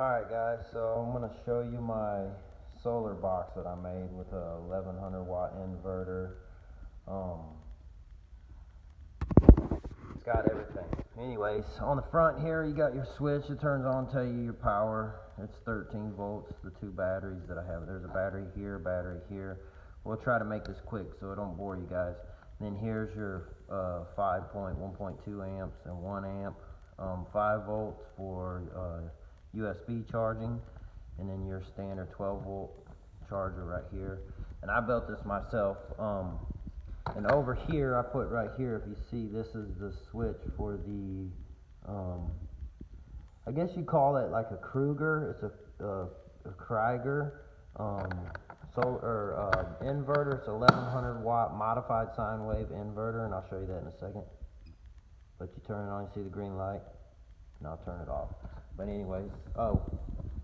Alright guys, so I'm going to show you my solar box that I made with a 1100 watt inverter. It's got everything. Anyways, on the front here you got your switch that turns on, tell you your power. It's 13 volts, the two batteries that I have. There's a battery here, battery here. We'll try to make this quick so it don't bore you guys. And then here's your 1.2 amps and 1 amp, 5 volts for USB charging, and then your standard 12 volt charger right here. And I built this myself. And over here, I put right here, if you see, this is the switch for the, I guess you call it like a Kruger. It's a Krieger inverter. It's a 1100 watt modified sine wave inverter, and I'll show you that in a second. But you turn it on, you see the green light, and I'll turn it off. But anyways,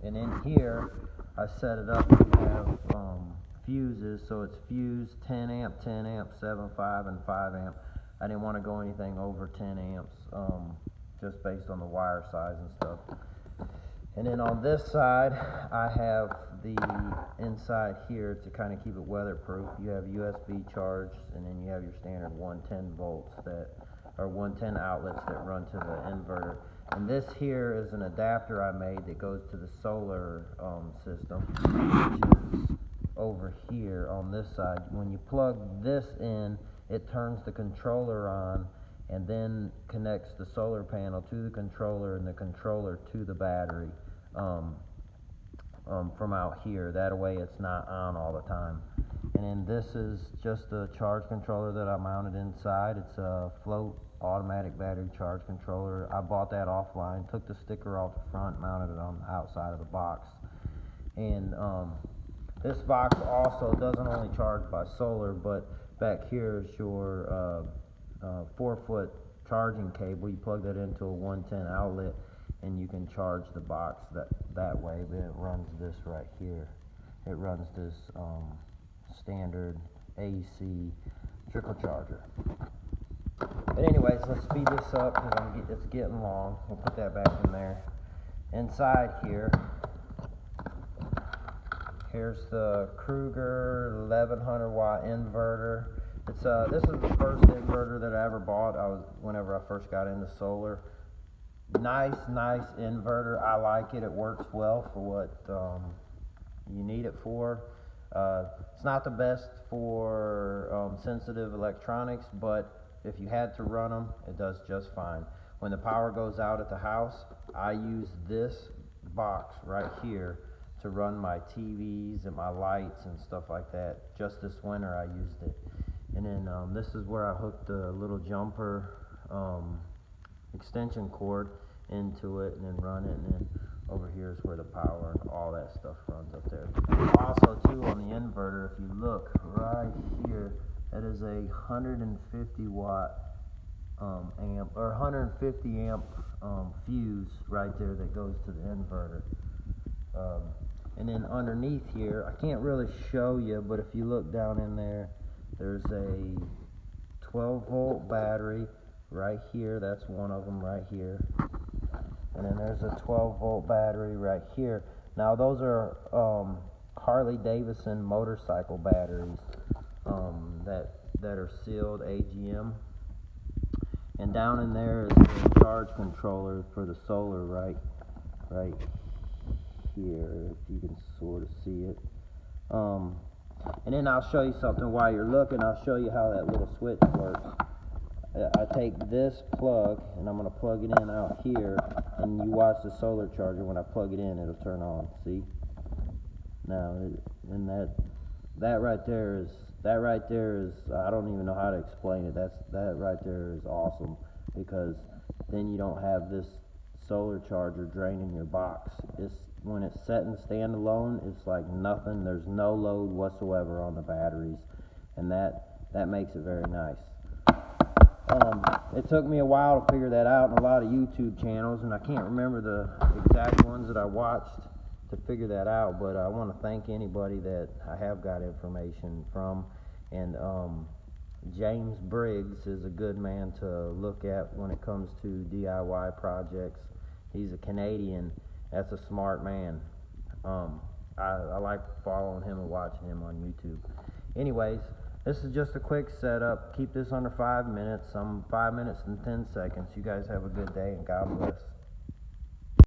and in here, I set it up to have fuses, so it's fused 10 amp, 10 amp, 7.5, and 5 amp. I didn't want to go anything over 10 amps, just based on the wire size and stuff. And then on this side, I have the inside here to kind of keep it weatherproof. You have USB charge, and then you have your standard 110 volts that, or 110 outlets that run to the inverter. And this here is an adapter I made that goes to the solar system, which is over here on this side. When you plug this in, it turns the controller on and then connects the solar panel to the controller and the controller to the battery from out here. That way it's not on all the time. And then this is just a charge controller that I mounted inside. It's a float automatic battery charge controller. I bought that offline, took the sticker off the front, mounted it on the outside of the box. And this box also doesn't only charge by solar, but back here is your 4-foot charging cable. You plug that into a 110 outlet and you can charge the box that way. But it runs this right here. It runs this standard AC trickle charger. But anyways, let's speed this up because it's getting long. We'll put that back in there. Inside here, here's the Kruger 1100 watt inverter. It's this is the first inverter that I ever bought. Whenever I first got into solar. Nice inverter. I like it. It works well for what you need it for. It's not the best for sensitive electronics, but if you had to run them, it does just fine. When the power goes out at the house, I use this box right here to run my TVs and my lights and stuff like that. Just this winter I used it. And then this is where I hooked the little jumper extension cord into it and then run it. And then over here is where the power and all that stuff runs up there. Also too, on the inverter, if you look right here, that is a 150 watt amp, or 150 amp fuse right there that goes to the inverter. And then underneath here, I can't really show you, but if you look down in there, there's a 12 volt battery right here. That's one of them right here. And then there's a 12 volt battery right here. Now those are Harley Davidson motorcycle batteries that are sealed AGM. And down in there is the charge controller for the solar right here, if you can sort of see it. And then I'll show you something while you're looking. I'll show you how that little switch works. I take this plug and I'm going to plug it in out here, and you watch the solar charger. When I plug it in, it'll turn on. See? Now, and that right there is I don't even know how to explain it. That right there is awesome, because then you don't have this solar charger draining your box. When it's set and standalone, it's like nothing. There's no load whatsoever on the batteries, and that makes it very nice. It took me a while to figure that out in a lot of YouTube channels, and I can't remember the exact ones that I watched to figure that out, but I want to thank anybody that I have got information from. And James Briggs is a good man to look at when it comes to DIY projects. He's a Canadian, That's a smart man. I like following him and watching him on YouTube. Anyways, this is just a quick setup. Keep this under 5 minutes. 5 minutes and 10 seconds. You guys have a good day and God bless.